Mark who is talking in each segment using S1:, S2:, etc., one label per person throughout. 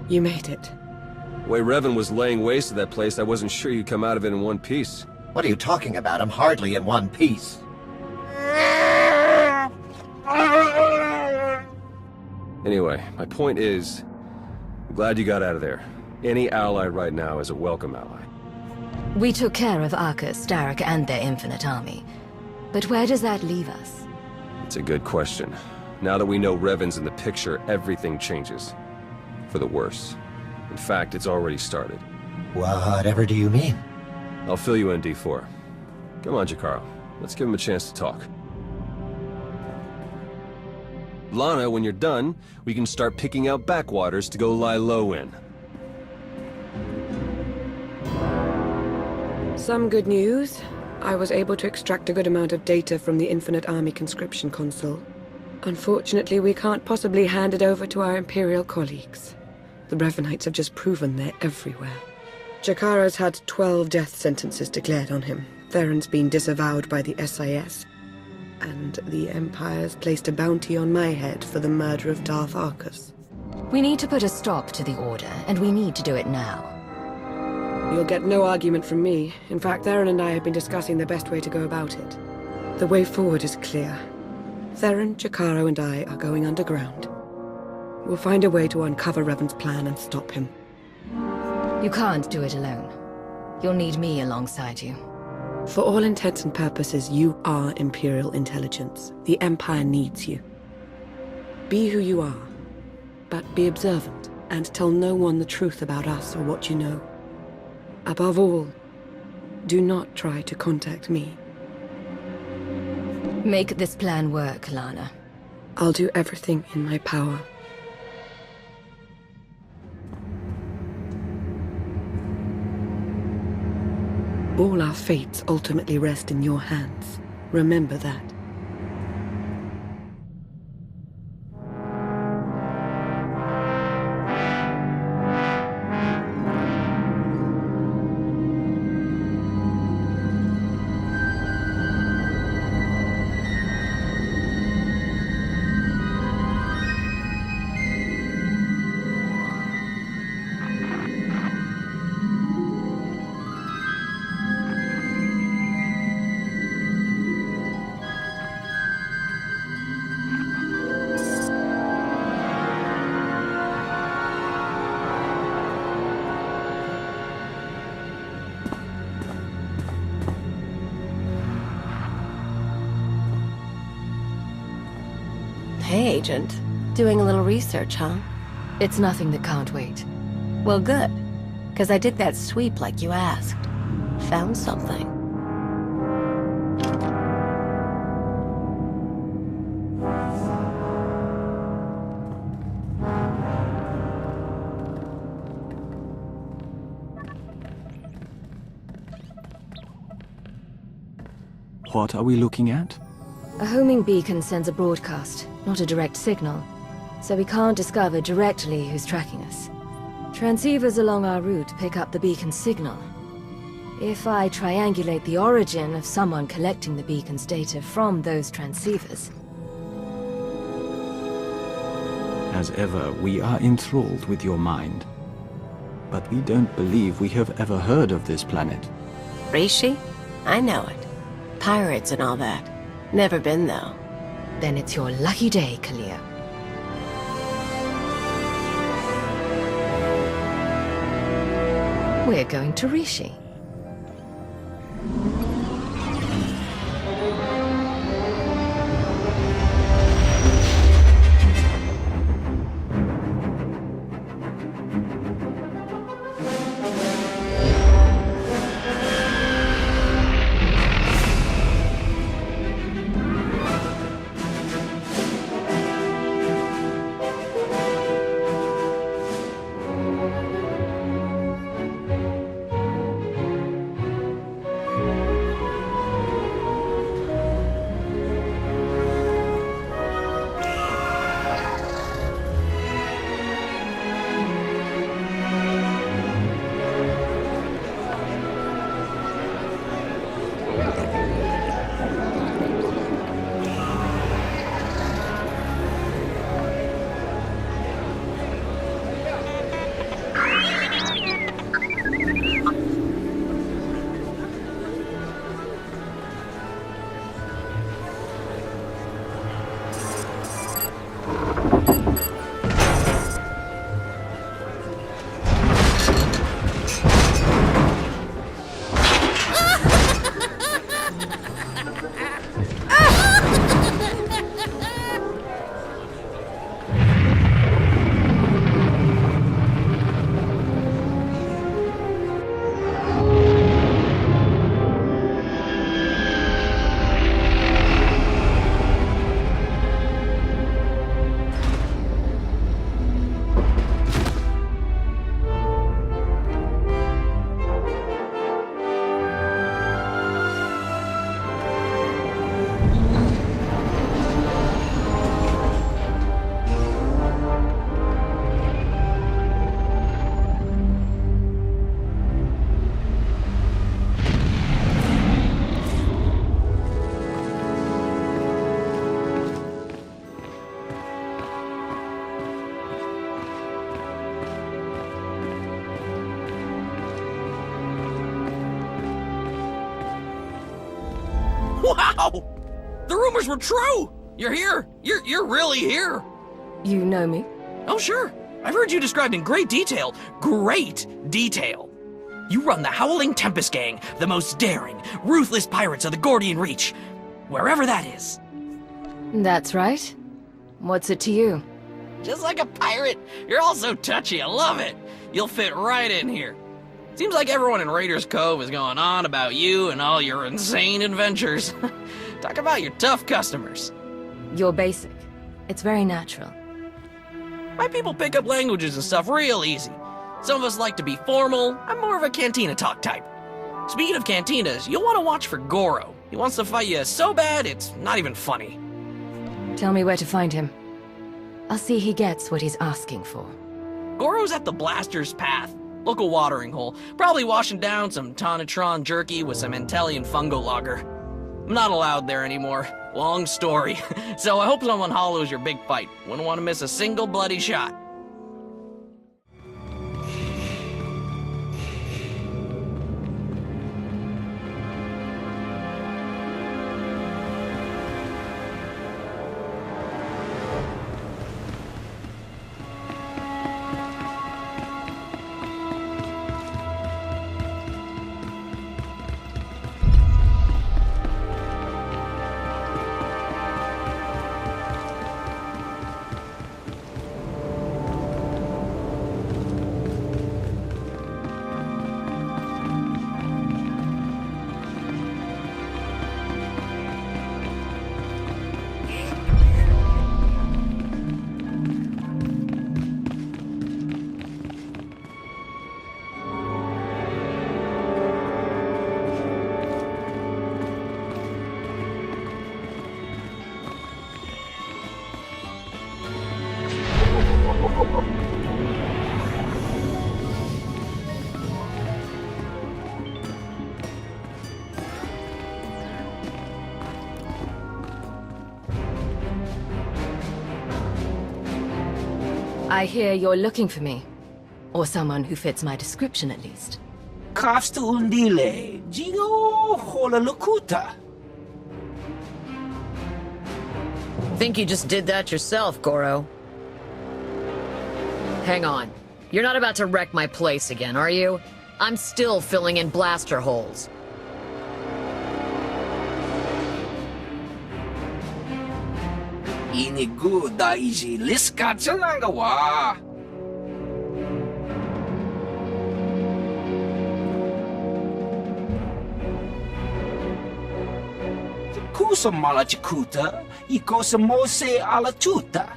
S1: You made it.
S2: The way Revan was laying waste to that place, I wasn't sure you'd come out of it in one piece.
S3: What are you talking about? I'm hardly in one piece.
S2: Anyway, my point is, I'm glad you got out of there. Any ally right now is a welcome ally.
S4: We took care of Arcus, Darek, and their infinite army. But where does that leave us?
S2: It's a good question. Now that we know Revan's in the picture, everything changes. For the worse. In fact, it's already started.
S3: Whatever do you mean?
S2: I'll fill you in, D4. Come on, Jakaro. Let's give him a chance to talk. Lana, when you're done, we can start picking out backwaters to go lie low in.
S1: Some good news. I was able to extract a good amount of data from the Infinite Army conscription console. Unfortunately, we can't possibly hand it over to our Imperial colleagues. The Revanites have just proven they're everywhere. Jakaro's had 12 death sentences declared on him. Theron's been disavowed by the SIS. And the Empire's placed a bounty on my head for the murder of Darth Arcus.
S4: We need to put a stop to the Order, and we need to do it now.
S1: You'll get no argument from me. In fact, Theron and I have been discussing the best way to go about it. The way forward is clear. Theron, Jakaro, and I are going underground. We'll find a way to uncover Revan's plan and stop him.
S4: You can't do it alone. You'll need me alongside you.
S1: For all intents and purposes, you are Imperial intelligence. The Empire needs you. Be who you are, but be observant, and tell no one the truth about us or what you know. Above all, do not try to contact me.
S4: Make this plan work, Lana.
S1: I'll do everything in my power. All our fates ultimately rest in your hands. Remember that.
S5: Hey, Agent. Doing a little research, huh?
S4: It's nothing that can't wait.
S5: Well, good. Because I did that sweep like you asked. Found something.
S6: What are we looking at?
S4: A homing beacon sends a broadcast, not a direct signal, so we can't discover directly who's tracking us. Transceivers along our route pick up the beacon's signal. If I triangulate the origin of someone collecting the beacon's data from those transceivers...
S6: As ever, we are enthralled with your mind. But we don't believe we have ever heard of this planet.
S5: Rishi? I know it. Pirates and all that. Never been, though.
S4: Then it's your lucky day, Kalia. We're going to Rishi.
S7: Wow! The rumors were true! You're here! You're really here!
S4: You know me?
S7: Oh, sure. I've heard you described in great detail. Great detail. You run the Howling Tempest Gang, the most daring, ruthless pirates of the Gordian Reach. Wherever that is.
S4: That's right. What's it to you?
S7: Just like a pirate. You're all so touchy, I love it. You'll fit right in here. Seems like everyone in Raiders Cove is going on about you and all your insane adventures. Talk about your tough customers.
S4: You're basic. It's very natural.
S7: My people pick up languages and stuff real easy. Some of us like to be formal. I'm more of a cantina talk type. Speaking of cantinas, you'll want to watch for Goro. He wants to fight you so bad, it's not even funny.
S4: Tell me where to find him. I'll see he gets what he's asking for.
S7: Goro's at the Blaster's Path, local watering hole. Probably washing down some Tonatron jerky with some Intellian fungo lager. I'm not allowed there anymore. Long story. So I hope someone hollows your big fight. Wouldn't want to miss a single bloody shot.
S4: I hear you're looking for me. Or someone who fits my description, at least.
S8: Kafstu undile, Jigo hola lukuta.
S9: Think you just did that yourself, Goro. Hang on. You're not about to wreck my place again, are you? I'm still filling in blaster holes.
S8: Inigu daiji liska wa. Kusa malachikuta, ikosa mose ala chuta.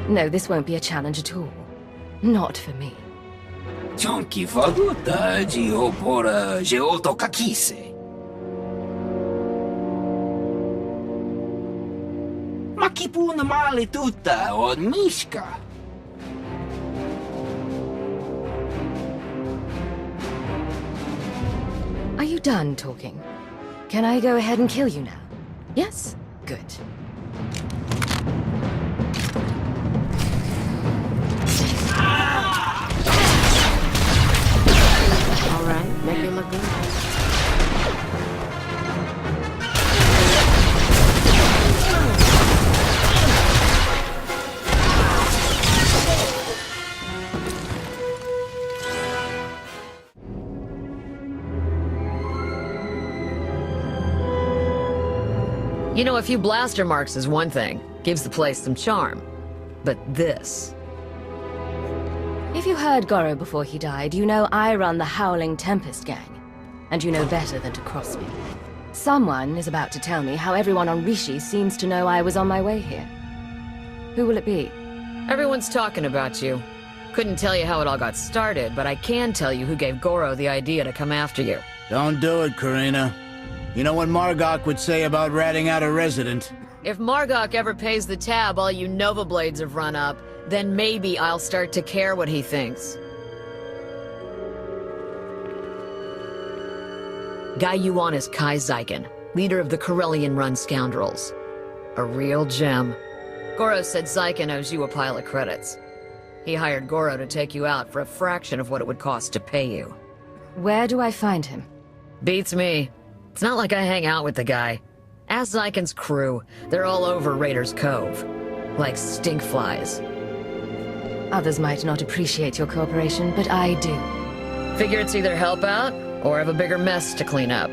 S4: No, this won't be a challenge at all. Not for me.
S8: Chonki faguta jiopora jeoto kakise. Makipuna male tuta o mishka.
S4: Are you done talking? Can I go ahead and kill you now? Yes? Good.
S5: All right, make it look good.
S9: You know, a few blaster marks is one thing. Gives the place some charm. But this...
S4: If you heard Goro before he died, you know I run the Howling Tempest Gang. And you know better than to cross me. Someone is about to tell me how everyone on Rishi seems to know I was on my way here. Who will it be?
S9: Everyone's talking about you. Couldn't tell you how it all got started, but I can tell you who gave Goro the idea to come after you.
S10: Don't do it, Karina. You know what Margok would say about ratting out a resident.
S9: If Margok ever pays the tab all you Nova Blades have run up, then maybe I'll start to care what he thinks. Guy you want is Kai Zykan, leader of the Corellian-run scoundrels. A real gem. Goro said Zykan owes you a pile of credits. He hired Goro to take you out for a fraction of what it would cost to pay you.
S4: Where do I find him?
S9: Beats me. It's not like I hang out with the guy. Ask Zykon's crew. They're all over Raiders Cove. Like stink flies.
S4: Others might not appreciate your cooperation, but I do.
S9: Figure it's either help out, or have a bigger mess to clean up.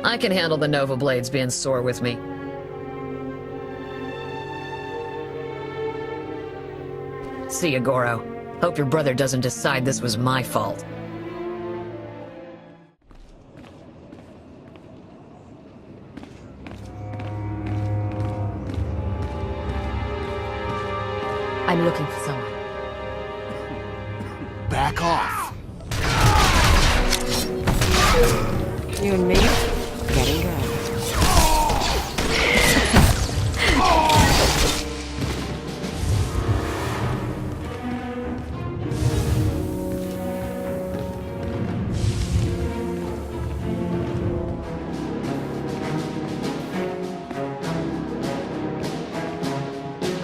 S9: I can handle the Nova Blades being SoR with me. See ya, Goro. Hope your brother doesn't decide this was my fault.
S4: I'm looking for someone.
S10: Back off.
S5: You and me? Getting good.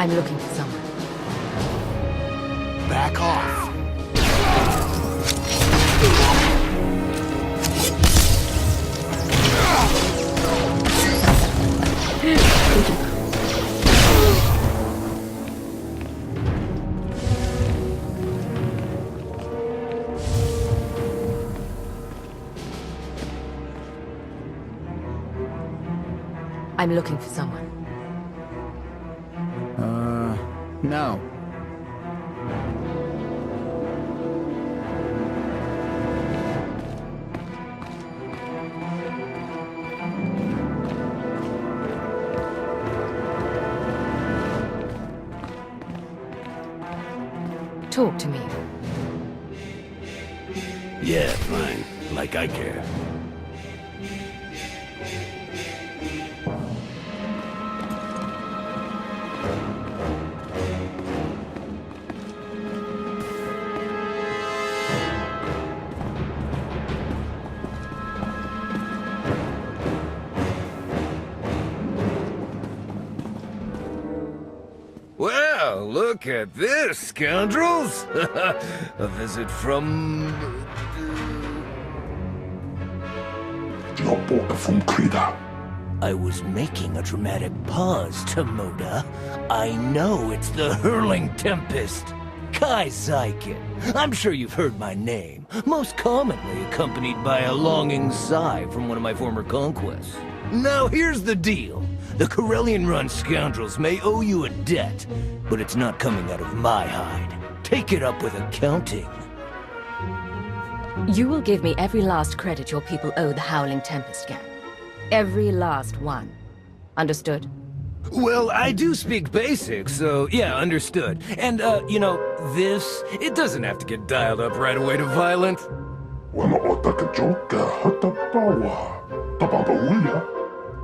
S4: I'm looking for someone.
S10: Back off.
S4: I'm looking for someone.
S10: No.
S4: Talk to me.
S8: Yeah, fine. Like I care.
S11: Well, look at this, scoundrels! A visit from...
S8: I was making a dramatic pause, Tomoda. I know it's the Hurling Tempest. Kai Zyken. I'm sure you've heard my name, most commonly accompanied by a longing sigh from one of my former conquests. Now here's the deal. The Corellian-run scoundrels may owe you a debt, but it's not coming out of my hide. Take it up with accounting.
S4: You will give me every last credit your people owe the Howling Tempest gang. Every last one. Understood?
S11: Well, I do speak basic, so yeah, understood. And, you know, this, it doesn't have to get dialed up right away to violent.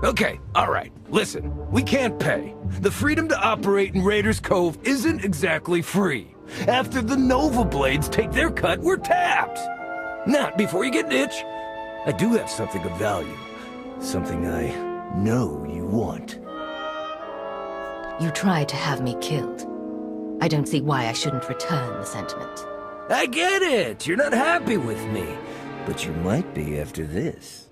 S11: Okay, alright, listen, we can't pay. The freedom to operate in Raiders Cove isn't exactly free. After the Nova Blades take their cut, we're tapped. Not before you get an itch. I do have something of value. Something I know you want.
S4: You tried to have me killed. I don't see why I shouldn't return the sentiment.
S11: I get it! You're not happy with me. But you might be after this.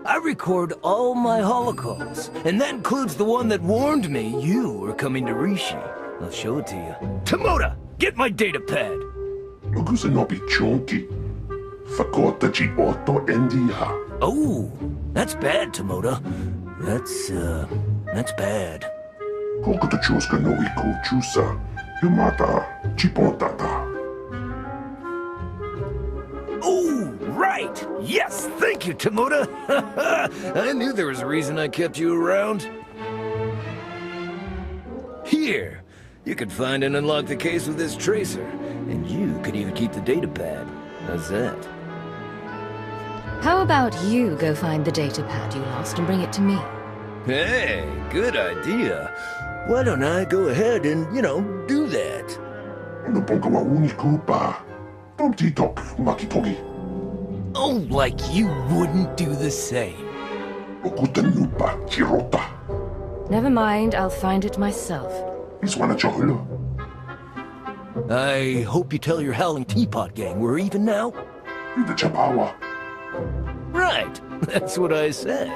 S11: I record all my holocausts, and that includes the one that warned me you were coming to Rishi. I'll show it to you. Tomoda, get my data pad! Oh, that's bad, Tomoda. That's bad. Oh, right! Yes, thank you, Tomoda! I knew there was a reason I kept you around. Here, you could find and unlock the case with this tracer, and you could even keep the data pad. How's that?
S4: How about you go find the data pad you lost and bring it to me?
S11: Hey, good idea. Why don't I go ahead and, you know, do that? Oh, like you wouldn't do the same.
S4: Never mind, I'll find it myself.
S11: I hope you tell your Howling Teapot gang we're even now.
S8: Right, that's what I said.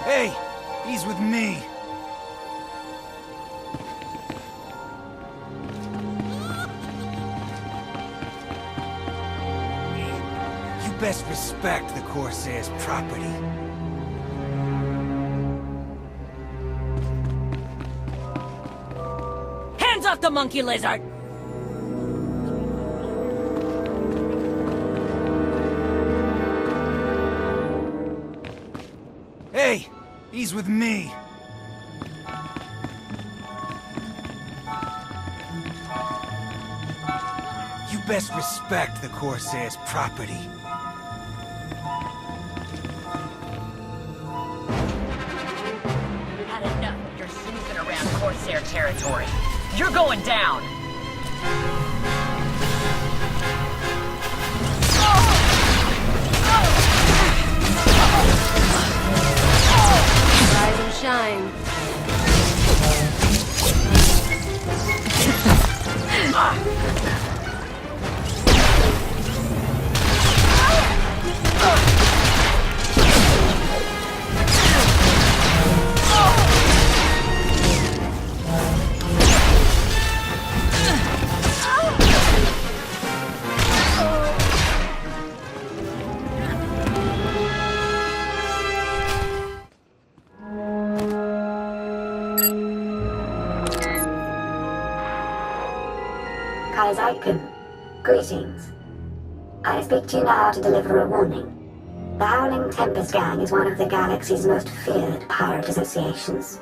S12: Hey, he's with me. You best respect the Corsair's property.
S13: Hands off the monkey lizard!
S12: Hey, he's with me. You best respect the Corsair's property.
S9: Had enough of your snooping around Corsair territory. You're going down!
S5: Rise and shine.
S14: Greetings. I speak to you now to deliver a warning. The Howling Tempest Gang is one of the galaxy's most feared pirate associations.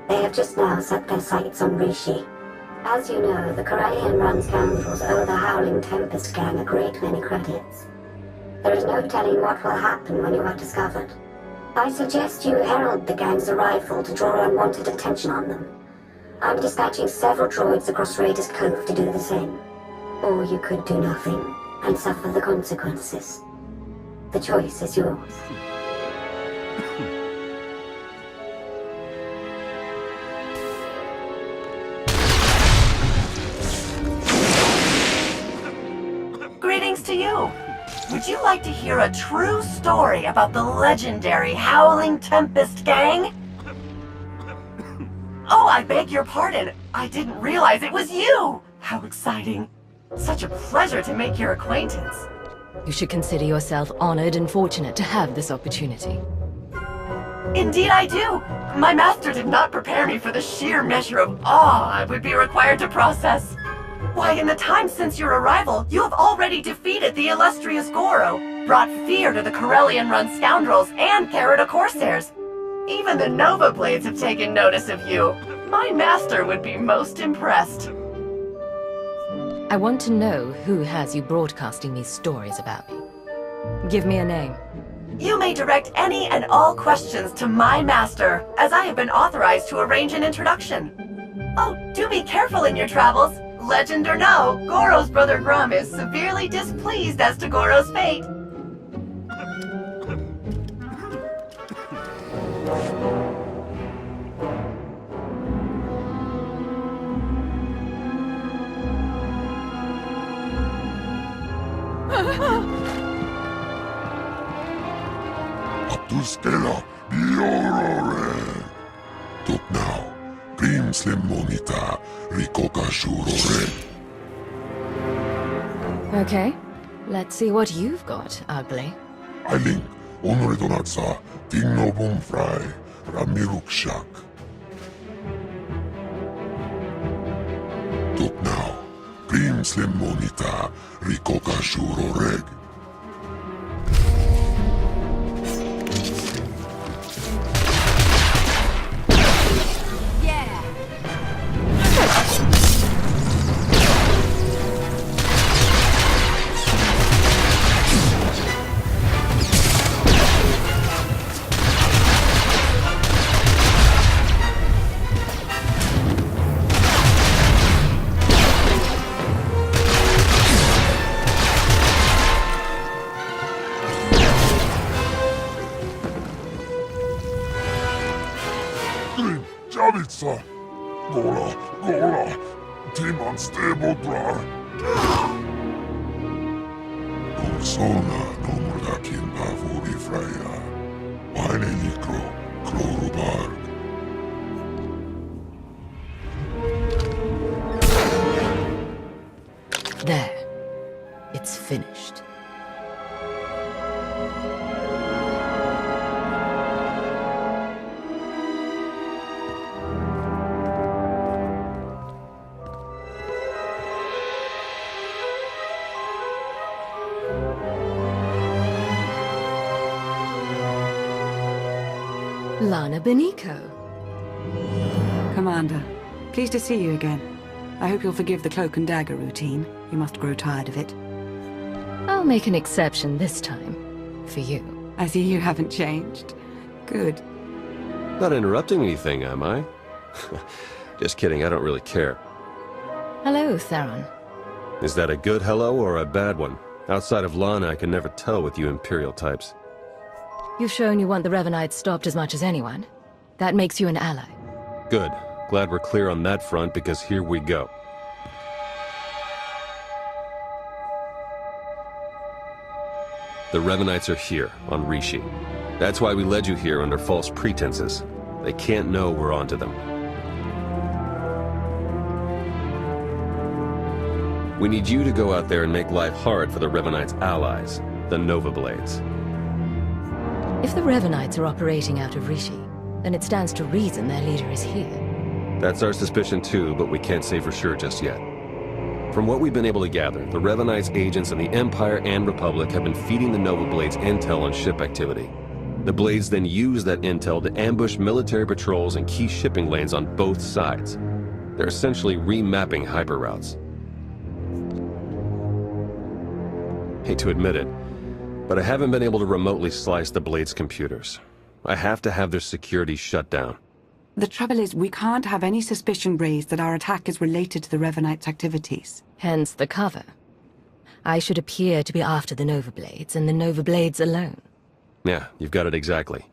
S14: They have just now set their sights on Rishi. As you know, the Corellian run scoundrels owe the Howling Tempest Gang a great many credits. There is no telling what will happen when you are discovered. I suggest you herald the gang's arrival to draw unwanted attention on them. I'm dispatching several droids across Raiders Cove to do the same. Or you could do nothing and suffer the consequences. The choice is yours.
S15: Greetings to you. Would you like to hear a true story about the legendary Howling Tempest Gang? Oh, I beg your pardon. I didn't realize it was you. How exciting. Such a pleasure to make your acquaintance.
S4: You should consider yourself honored and fortunate to have this opportunity.
S15: Indeed I do. My master did not prepare me for the sheer measure of awe I would be required to process. Why, in the time since your arrival, you have already defeated the illustrious Goro, brought fear to the Corellian-run scoundrels, and carried a Corsairs. Even the Nova Blades have taken notice of you. My master would be most impressed.
S4: I want to know who has you broadcasting these stories about me. Give me a name.
S15: You may direct any and all questions to my master, as I have been authorized to arrange an introduction. Oh, do be careful in your travels. Legend or no, Goro's brother Grum is severely displeased as to Goro's fate.
S16: Tuskela biorore. Tuk now, Grim Slim Monita, Rikoka Shurore.
S4: Okay, let's see what you've got, ugly.
S16: Ailing, Onore Donatsa, Tingno Bumfry, Ramiruk Shak. slemmonita rikokashuro reg. Javitsa! Gola! Timon Stebodrar! Persona nomurdakin pavuri freya. Vaine nikro, klorubarg.
S4: There. It's finished. Lana Beniko.
S17: Commander, pleased to see you again. I hope you'll forgive the cloak and dagger routine. You must grow tired of it.
S4: I'll make an exception this time. For you.
S17: I see you haven't changed. Good.
S2: Not interrupting anything, am I? Just kidding, I don't really care.
S4: Hello, Theron.
S2: Is that a good hello or a bad one? Outside of Lana, I can never tell with you Imperial types.
S4: You've shown you want the Revanites stopped as much as anyone. That makes you an ally.
S2: Good. Glad we're clear on that front, because here we go. The Revanites are here, on Rishi. That's why we led you here under false pretenses. They can't know we're onto them. We need you to go out there and make life hard for the Revanites' allies, the Nova Blades.
S4: If the Revanites are operating out of Rishi, then it stands to reason their leader is here.
S2: That's our suspicion too, but we can't say for sure just yet. From what we've been able to gather, the Revanites' agents in the Empire and Republic have been feeding the Nova Blades intel on ship activity. The Blades then use that intel to ambush military patrols and key shipping lanes on both sides. They're essentially remapping hyperroutes. Hate to admit it, but I haven't been able to remotely slice the Blades' computers. I have to have their security shut down.
S17: The trouble is, we can't have any suspicion raised that our attack is related to the Revanites' activities.
S4: Hence the cover. I should appear to be after the Nova Blades, and the Nova Blades alone.
S2: Yeah, you've got it exactly.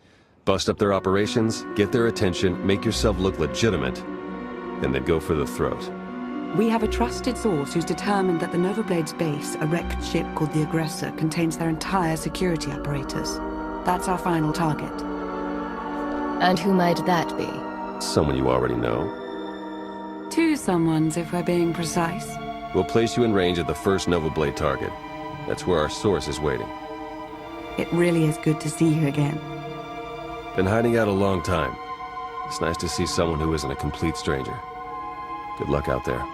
S2: Bust up their operations, get their attention, make yourself look legitimate, and then go for the throat.
S17: We have a trusted source who's determined that the Nova Blades base, a wrecked ship called the Aggressor, contains their entire security apparatus. That's our final target.
S4: And who might that be?
S2: Someone you already know.
S17: Two someones, if we're being precise.
S2: We'll place you in range of the first Nova Blade target. That's where our source is waiting.
S17: It really is good to see you again.
S2: Been hiding out a long time. It's nice to see someone who isn't a complete stranger. Good luck out there.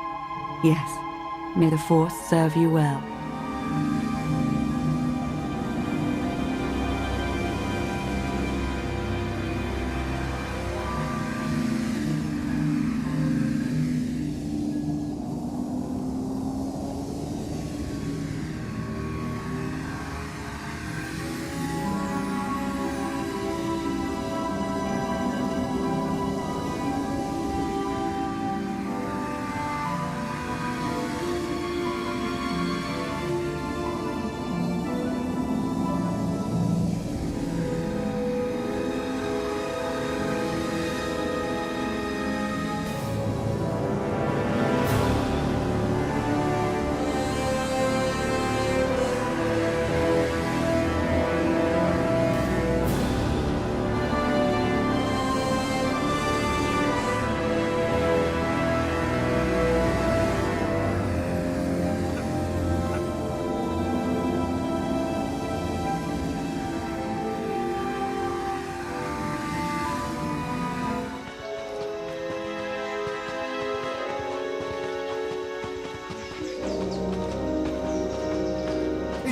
S17: Yes. May the Force serve you well.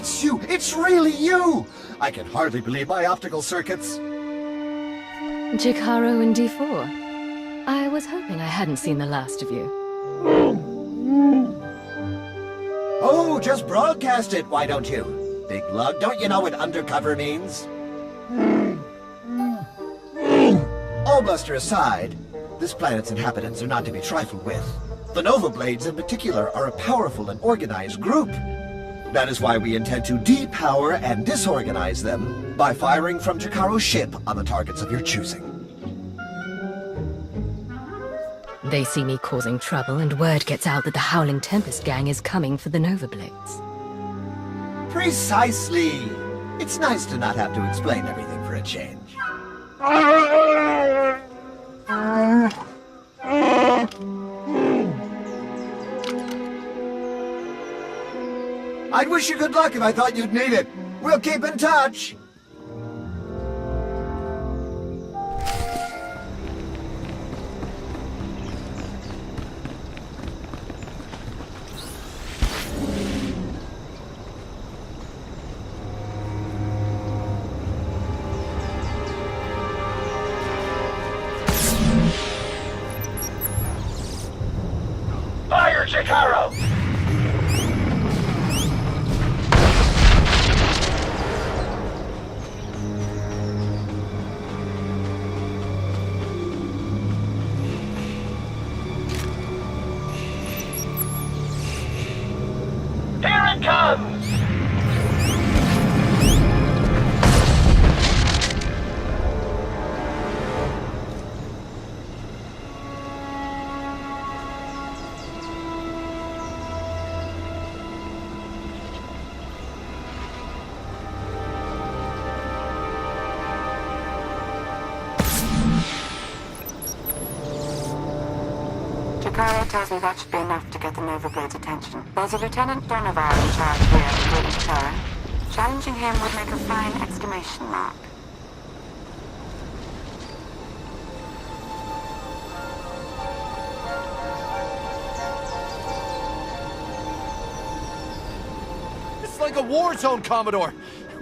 S3: It's you! It's really you! I can hardly believe my optical circuits.
S4: Jakaro and D4. I was hoping I hadn't seen the last of you.
S3: Oh, just broadcast it, why don't you? Big lug, don't you know what undercover means? All bluster aside, this planet's inhabitants are not to be trifled with. The Nova Blades in particular are a powerful and organized group. That is why we intend to depower and disorganize them by firing from Jakaro's ship on the targets of your choosing.
S4: They see me causing trouble, and word gets out that the Howling Tempest gang is coming for the Nova Blades.
S3: Precisely! It's nice to not have to explain everything for a change. I'd wish you good luck if I thought you'd need it. We'll keep in touch!
S8: Fire, Jakaro! Here it comes!
S17: Jakaro tells me that should be enough to get the Nova Blade's attention. There's a Lieutenant Donovan in charge here, according to Terra. Challenging him would make a fine exclamation mark.
S18: It's like a war zone, Commodore.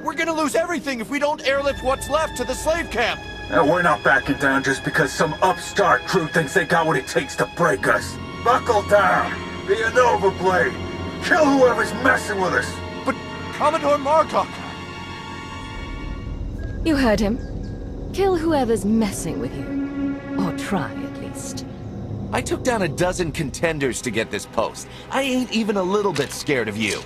S18: We're gonna lose everything if we don't airlift what's left to the slave camp.
S11: And we're not backing down just because some upstart crew thinks they got what it takes to break us. Buckle down. Be a Nova Blade. Kill whoever's messing with us.
S18: But Commodore Margok...
S4: You heard him. Kill whoever's messing with you. Or try, at least.
S18: I took down a dozen contenders to get this post. I ain't even a little bit scared of you.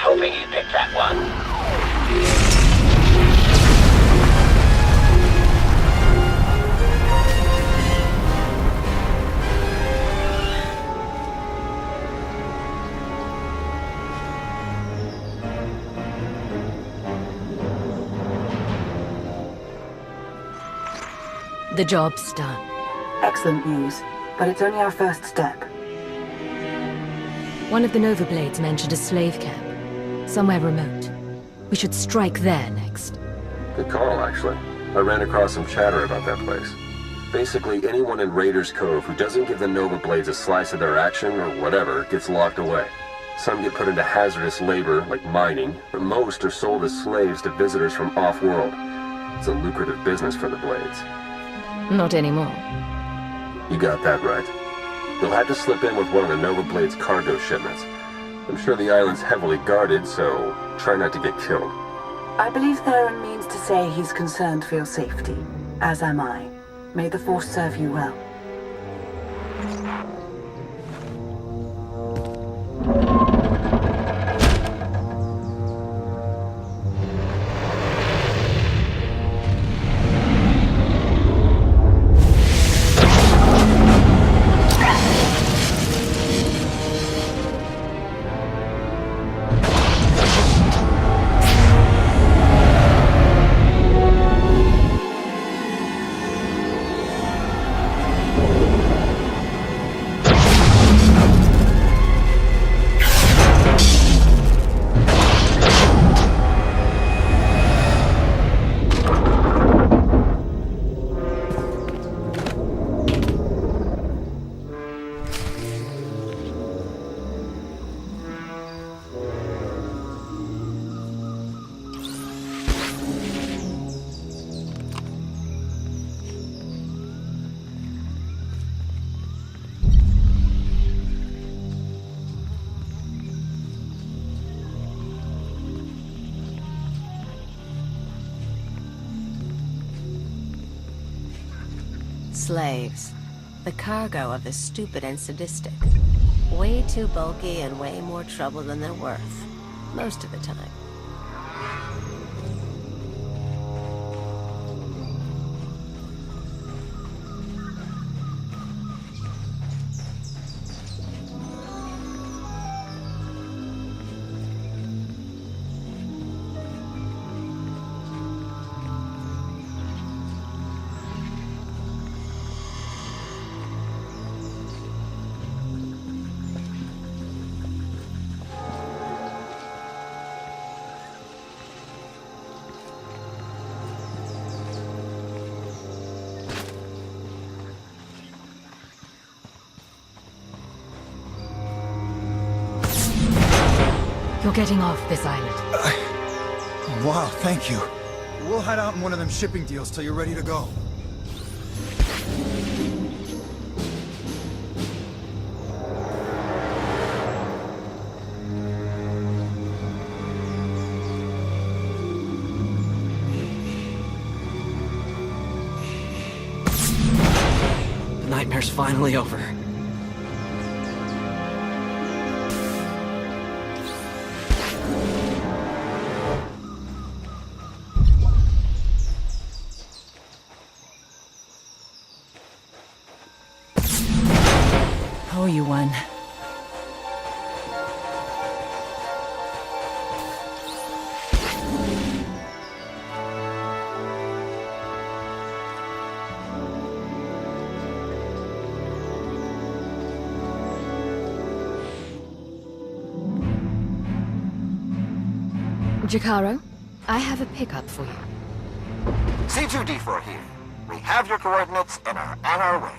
S8: Hoping you picked that one.
S4: The job's done.
S17: Excellent news, but it's only our first step.
S4: One of the Nova Blades mentioned a slave camp. Somewhere remote. We should strike there next.
S2: Good call, actually. I ran across some chatter about that place. Basically, anyone in Raiders Cove who doesn't give the Nova Blades a slice of their action or whatever gets locked away. Some get put into hazardous labor, like mining, but most are sold as slaves to visitors from off-world. It's a lucrative business for the Blades.
S4: Not anymore.
S2: You got that right. You'll have to slip in with one of the Nova Blade's cargo shipments. I'm sure the island's heavily guarded, so try not to get killed.
S17: I believe Theron means to say he's concerned for your safety, as am I. May the Force serve you well.
S5: slaves. The cargo of the stupid and sadistic. Way too bulky and way more trouble than they're worth. Most of the time.
S4: You're getting off this island.
S12: Wow, thank you. We'll hide out in one of them shipping deals till you're ready to go.
S7: The nightmare's finally over.
S17: Oh, you won.
S4: Jakaro, I have a pickup for you.
S3: C2D4 here. We have your coordinates and are on our way.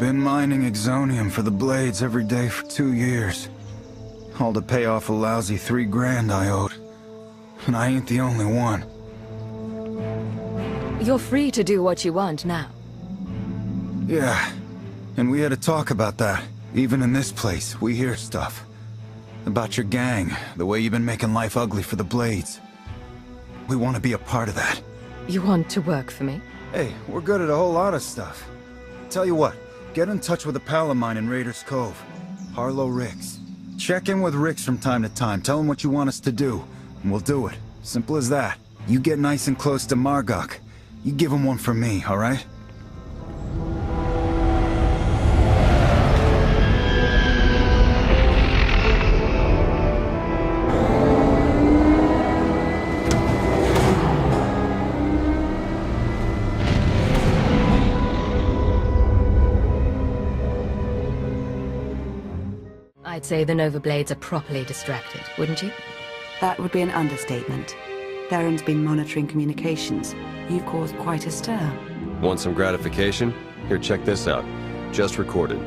S12: Been mining exonium for the blades every day for 2 years. All to pay off a lousy $3 grand I owed. And I ain't the only one.
S4: You're free to do what you want now.
S12: Yeah, and we had to talk about that. Even in this place, we hear stuff. About your gang, the way you've been making life ugly for the blades. We want to be a part of that.
S4: You want to work for me?
S12: Hey, we're good at a whole lot of stuff. Tell you what, get in touch with a pal of mine in Raiders Cove, Harlow Ricks. Check in with Ricks from time to time, tell him what you want us to do, and we'll do it. Simple as that. You get nice and close to Margok. You give him one for me, alright?
S4: I'd say the Nova Blades are properly distracted, wouldn't you?
S17: That would be an understatement. Theron's been monitoring communications. You've caused quite a stir.
S2: Want some gratification? Here, check this out. Just recorded.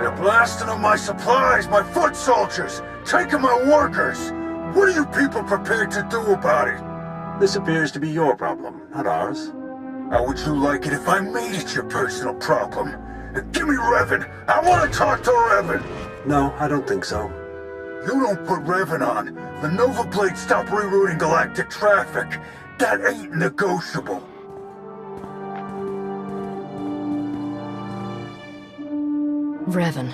S16: They're blasting on my supplies, my foot soldiers, taking my workers. What are you people prepared to do about it? This appears to be your problem, not ours. How would you like it if I made it your personal problem? Give me Revan! I want to talk to Revan! No, I don't think so. You don't put Revan on. The Nova Blades stop rerouting galactic traffic. That ain't negotiable.
S4: Revan.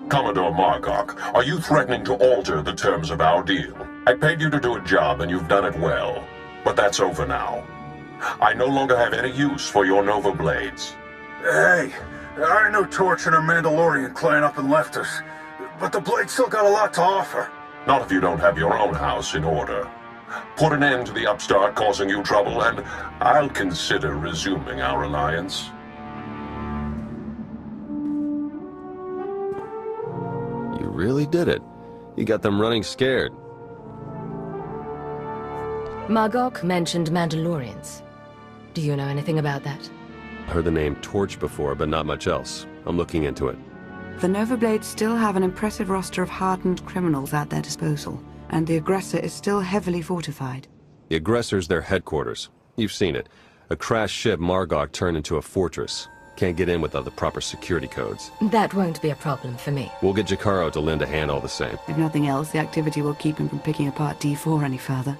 S16: Commodore Margok, are you threatening to alter the terms of our deal? I paid you to do a job and you've done it well. But that's over now. I no longer have any use for your Nova Blades. Hey, I know Torch and her Mandalorian clan up and left us, but the Blades still got a lot to offer. Not if you don't have your own house in order. Put an end to the upstart causing you trouble, and I'll consider resuming our alliance.
S2: You really did it. You got them running scared.
S4: Margok mentioned Mandalorians. Do you know anything about that?
S2: Heard the name Torch before, but not much else. I'm looking into it.
S17: The Nova Blades still have an impressive roster of hardened criminals at their disposal, and the Aggressor is still heavily fortified.
S2: The Aggressor's their headquarters. You've seen it. A crashed ship Margok turned into a fortress. Can't get in without the proper security codes.
S4: That won't be a problem for me.
S2: We'll get Jakaro to lend a hand all the same.
S17: If nothing else, the activity will keep him from picking apart D4 any further.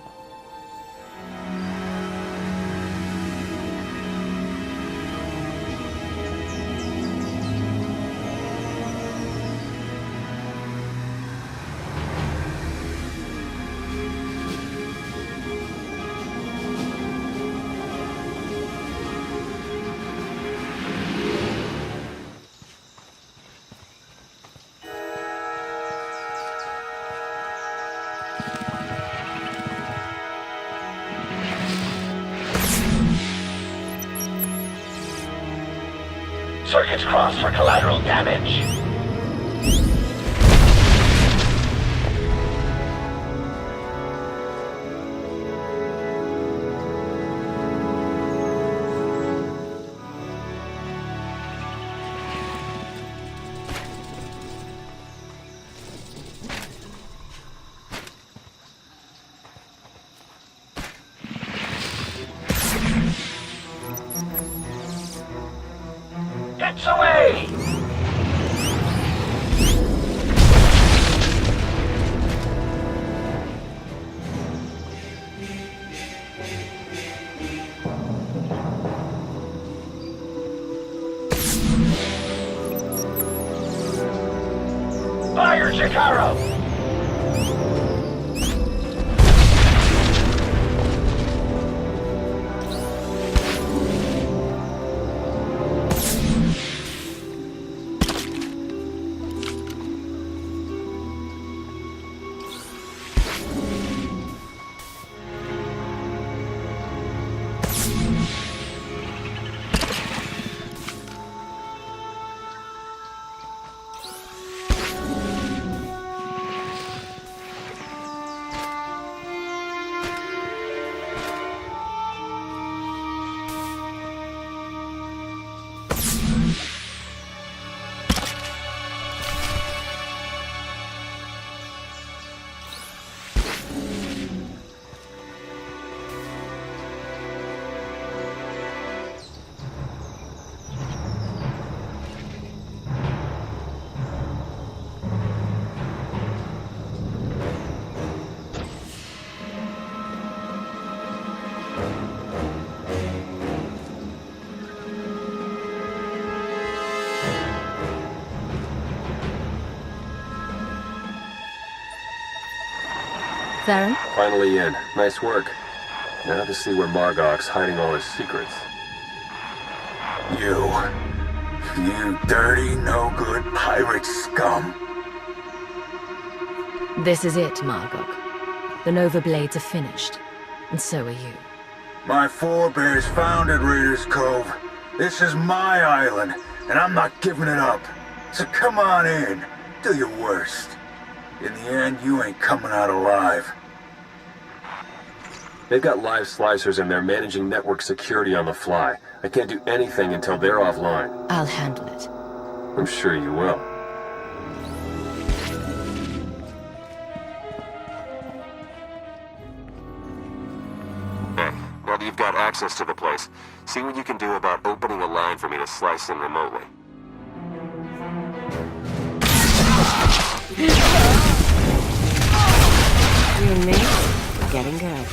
S19: Circuits crossed for collateral damage. Gets away! Fire, Jakaro!
S4: Theron?
S2: Finally in. Nice work. Now to see where Margok's hiding all his secrets.
S20: You dirty, no-good pirate scum.
S4: This is it, Margok. The Nova Blades are finished. And so are you.
S20: My forebears founded Raiders Cove. This is my island, and I'm not giving it up. So come on in. Do your worst. In the end, you ain't coming out alive.
S2: They've got live slicers and they're managing network security on the fly. I can't do anything until they're offline.
S4: I'll handle it.
S2: I'm sure you will. Hey, now that you've got access to the place, see what you can do about opening a line for me to slice in remotely.
S5: You and me, we're getting good.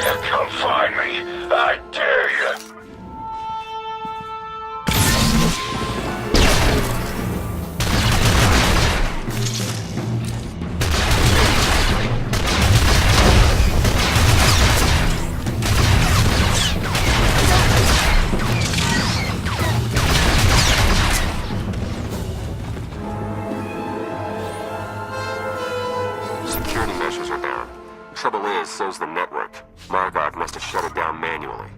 S19: Come find me. I dare you.
S2: Security measures are down. Trouble is, so's the network. Margok must have shut it down manually.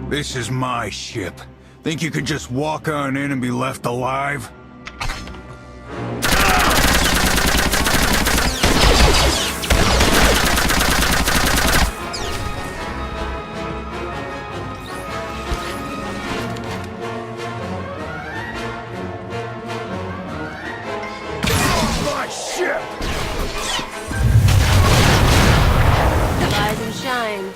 S20: This is my ship. Think you could just walk on in and be left alive? My ship!
S5: Rise and shine.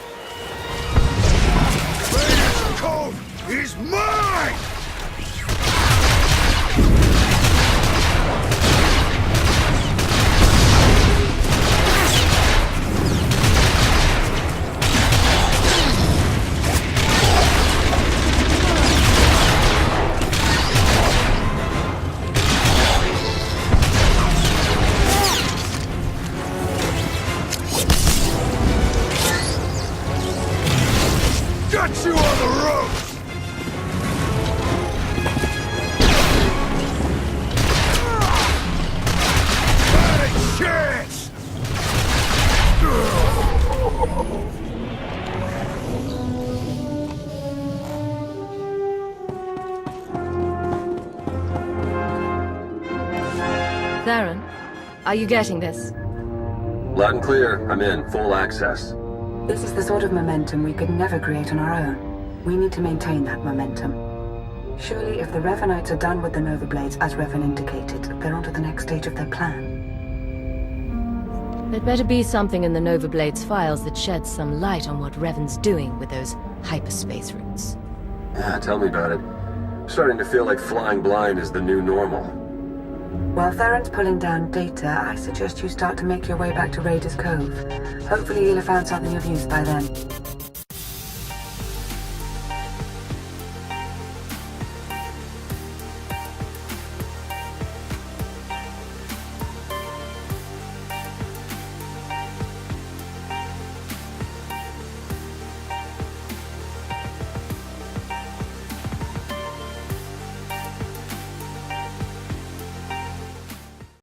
S20: Cove is mine! Got you on the ropes! Not a chance!
S4: Theron, are you getting this?
S2: Loud and clear. I'm in. Full access.
S17: This is the sort of momentum we could never create on our own. We need to maintain that momentum. Surely if the Revanites are done with the Nova Blades, as Revan indicated, they're on to the next stage of their plan.
S4: There'd better be something in the Nova Blades files that sheds some light on what Revan's doing with those hyperspace routes.
S2: Yeah, tell me about it. I'm starting to feel like flying blind is the new normal.
S17: While Theron's pulling down data, I suggest you start to make your way back to Raiders Cove. Hopefully you'll have found something of use by then.